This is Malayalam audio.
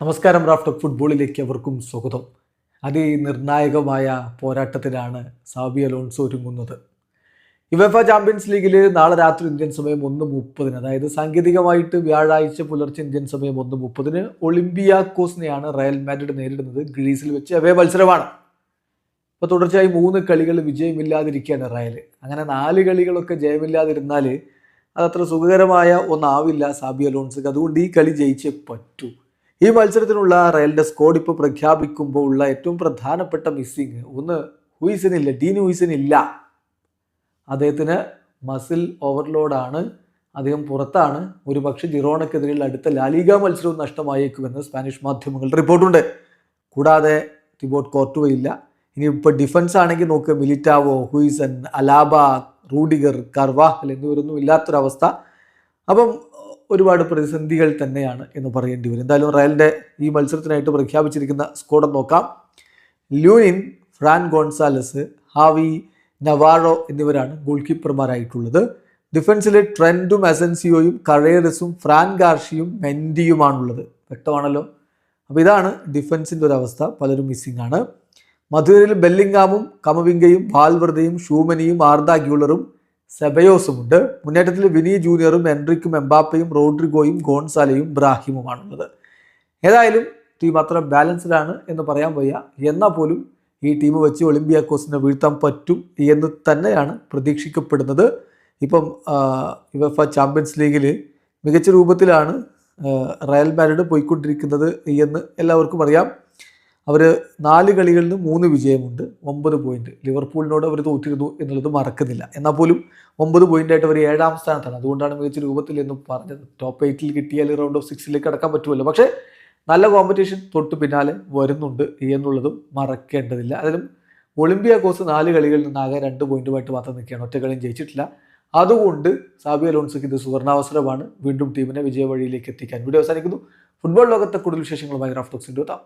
നമസ്കാരം. റാഫ്റ്റർ ഫുട്ബോളിലേക്ക് അവർക്കും സ്വാഗതം. അതിനിർണായകമായ പോരാട്ടത്തിനാണ് സാബി അലോൺസോ ഒരുങ്ങുന്നത്. യുവേഫ ചാമ്പ്യൻസ് ലീഗിൽ നാളെ രാത്രി ഇന്ത്യൻ സമയം 1:30, അതായത് സാങ്കേതികമായിട്ട് വ്യാഴാഴ്ച പുലർച്ചെ ഇന്ത്യൻ സമയം 1:30 ഒളിമ്പിയാക്കോസിനെയാണ് റയൽ മാഡ്രിഡ് നേരിടുന്നത്. ഗ്രീസിൽ വെച്ച് അവേ മത്സരമാണ്. ഇപ്പോൾ തുടർച്ചയായി 3 കളികൾ വിജയമില്ലാതിരിക്കുകയാണ് റയൽ. അങ്ങനെ 4 കളികളൊക്കെ ജയമില്ലാതിരുന്നാൽ അതത്ര സുഖകരമായ ഒന്നാവില്ല സാബി അലോൺസോക്ക്. അതുകൊണ്ട് ഈ കളി ജയിച്ചേ പറ്റൂ. ഈ മത്സരത്തിനുള്ള റയലിൻ്റെ സ്ക്വാഡ് ഇപ്പോൾ പ്രഖ്യാപിക്കുമ്പോൾ ഉള്ള ഏറ്റവും പ്രധാനപ്പെട്ട മിസ്സിങ് ഒന്ന്, ഹുയിസനില്ല, ഡീൻ ഹുയിസനില്ല. അദ്ദേഹത്തിന് മസിൽ ഓവർലോഡാണ്, അദ്ദേഹം പുറത്താണ്. ഒരുപക്ഷെ ജിറോണക്കെതിരെയുള്ള അടുത്ത ലാലിഗ മത്സരവും നഷ്ടമായേക്കുമെന്ന് സ്പാനിഷ് മാധ്യമങ്ങൾ റിപ്പോർട്ടുണ്ട്. കൂടാതെ തിബോട്ട് കോർട്ടുവയില്ല. ഇനി ഇപ്പോൾ ഡിഫൻസ് ആണെങ്കിൽ നോക്കുക, Militao, Huijsen, Alaba, Rudiger, Carvajal എന്നിവരൊന്നും ഇല്ലാത്തൊരവസ്ഥ. അപ്പം ഒരുപാട് പ്രതിസന്ധികൾ തന്നെയാണ് എന്ന് പറയേണ്ടി വരും. എന്തായാലും റയലിൻ്റെ ഈ മത്സരത്തിനായിട്ട് പ്രഖ്യാപിച്ചിരിക്കുന്ന സ്ക്വാഡ് നോക്കാം. ലൂനിൻ, ഫ്രാൻ ഗോൺസാലസ്, ഹാവി നവാറോ എന്നിവരാണ് ഗോൾ കീപ്പർമാരായിട്ടുള്ളത്. ഡിഫൻസിൽ ട്രെൻഡും അസൻസിയോയും കറേറസും ഫ്രാൻ ഗാർഷിയും മെൻഡിയുമാണുള്ളത്. വ്യക്തമാണല്ലോ. അപ്പോൾ ഇതാണ് ഡിഫൻസിൻ്റെ ഒരു അവസ്ഥ. പലരും മിസ്സിംഗ് ആണ്. മധുരയിൽ ബെല്ലിംഗാമും കമവിംഗയും വാൽവർദയും ഷൂമനിയും ആർദ ഗ്യൂളറും സെബയോസുമുണ്ട്. മുന്നേറ്റത്തിൽ വിനി ജൂനിയറും എൻട്രിക്കും എംബാപ്പയും റോഡ്രിഗോയും ഗോൺസാലയും ബ്രാഹിമുമാണുള്ളത്. ഏതായാലും ടീം അത്ര ബാലൻസ്ഡ് ആണ് എന്ന് പറയാൻ വയ്യ. എന്നാൽ പോലും ഈ ടീം വെച്ച് ഒളിമ്പിയാക്കോസിനെ വീഴ്ത്താൻ പറ്റും എന്ന് തന്നെയാണ് പ്രതീക്ഷിക്കപ്പെടുന്നത്. ഇപ്പം യുവേഫ ചാമ്പ്യൻസ് ലീഗിൽ മികച്ച രൂപത്തിലാണ് റയൽ മാഡ്രിഡ് പോയിക്കൊണ്ടിരിക്കുന്നത് എന്ന് എല്ലാവർക്കും അറിയാം. അവർ 4 കളികളിൽ നിന്ന് 3 വിജയമുണ്ട്, 9 പോയിന്റ്. ലിവർപൂളിനോട് അവർ തോറ്റിരുന്നു എന്നുള്ളത് മറക്കുന്നില്ല. എന്നാൽ പോലും 9 പോയിന്റായിട്ട് അവർ 7ാം സ്ഥാനത്താണ്. അതുകൊണ്ടാണ് മികച്ച രൂപത്തിൽ എന്ന് പറഞ്ഞത്. ടോപ്പ് 8 കിട്ടിയാൽ റൗണ്ട് ഓഫ് 6 കടക്കാൻ പറ്റുമല്ലോ. പക്ഷേ നല്ല കോമ്പറ്റീഷൻ തൊട്ട് പിന്നാലെ വരുന്നുണ്ട് എന്നുള്ളതും മറക്കേണ്ടതില്ല. അതിലും ഒളിമ്പിയാക്കോസ് 4 കളികളിൽ നിന്നാകെ 2 പോയിന്റുമായിട്ട് മാത്രം നിൽക്കുകയാണ്. ഒറ്റ കളിയും ജയിച്ചിട്ടില്ല. അതുകൊണ്ട് സാബി അലോൺസോക്ക് ഇത് സുവർണാവസരമാണ് വീണ്ടും ടീമിനെ വിജയ വഴിയിലേക്ക് എത്തിക്കാൻ. വീഡിയോ അവസാനിക്കുന്നു. ഫുട്ബോൾ ലോകത്തെ കൂടുതൽ വിശേഷങ്ങളുമായി റാഫ്റ്റോക്സിൻ്റെ എത്താം.